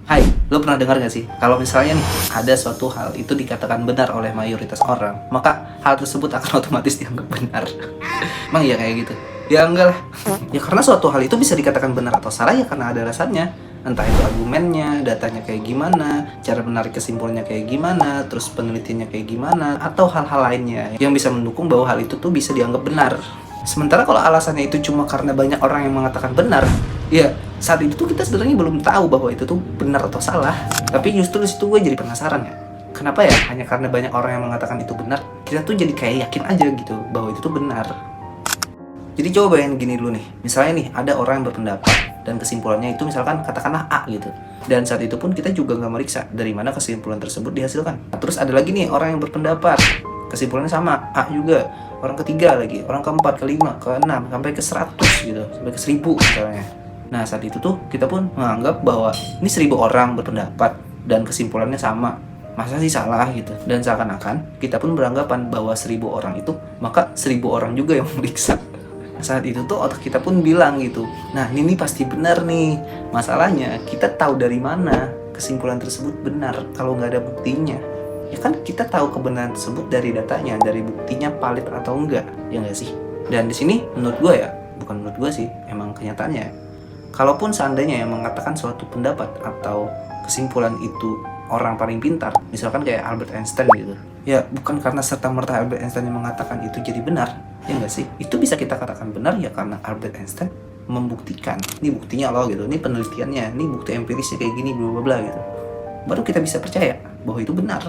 Hai, lo pernah dengar gak sih? Kalau misalnya nih, ada suatu hal itu dikatakan benar oleh mayoritas orang, maka hal tersebut akan otomatis dianggap benar. Emang iya kayak gitu? Ya enggak lah. Ya karena suatu hal itu bisa dikatakan benar atau salah ya karena ada alasannya. Entah itu argumennya, datanya kayak gimana, cara menarik kesimpulannya kayak gimana, terus penelitiannya kayak gimana, atau hal-hal lainnya yang bisa mendukung bahwa hal itu tuh bisa dianggap benar. Sementara kalau alasannya itu cuma karena banyak orang yang mengatakan benar, ya saat itu tuh kita sebenarnya belum tahu bahwa itu tuh benar atau salah. Tapi justru di situ gue jadi penasaran ya. Kenapa ya hanya karena banyak orang yang mengatakan itu benar, kita tuh jadi kayak yakin aja gitu bahwa itu tuh benar. Jadi coba bayangin gini dulu nih. Misalnya nih ada orang yang berpendapat dan kesimpulannya itu misalkan katakanlah A gitu. Dan saat itu pun kita juga nggak meriksa dari mana kesimpulan tersebut dihasilkan. Nah, terus ada lagi nih orang yang berpendapat kesimpulannya sama A juga. Orang ketiga lagi, orang keempat, kelima, keenam, sampai ke 100 gitu, sampai ke 1000 misalnya. Nah saat itu tuh kita pun menganggap bahwa ini 1000 orang berpendapat dan kesimpulannya sama. Masa sih salah gitu. Dan seakan-akan kita pun beranggapan bahwa 1000 orang itu maka 1000 orang juga yang meriksa. Saat itu tuh otak kita pun bilang gitu, nah ini pasti benar nih. Masalahnya kita tahu dari mana kesimpulan tersebut benar kalau nggak ada buktinya. Ya kan kita tahu kebenaran tersebut dari datanya, dari buktinya valid atau enggak, ya nggak sih? Dan di sini menurut gue ya, bukan menurut gue sih, emang kenyataannya. Kalaupun seandainya yang mengatakan suatu pendapat atau kesimpulan itu orang paling pintar, misalkan kayak Albert Einstein gitu, ya bukan karena serta-merta Albert Einstein yang mengatakan itu jadi benar, ya nggak sih? Itu bisa kita katakan benar ya karena Albert Einstein membuktikan, ini buktinya loh gitu, ini penelitiannya, ini bukti empirisnya kayak gini, bla bla bla gitu. Baru kita bisa percaya bahwa itu benar.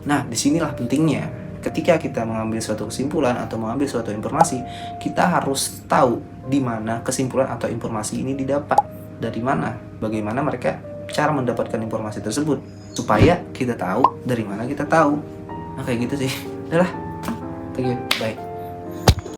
Nah, disinilah pentingnya. Ketika kita mengambil suatu kesimpulan atau mengambil suatu informasi, kita harus tahu di mana kesimpulan atau informasi ini didapat. Dari mana, bagaimana mereka cara mendapatkan informasi tersebut. Supaya kita tahu dari mana kita tahu. Nah, kayak gitu sih. Udah lah. Thank you. Bye.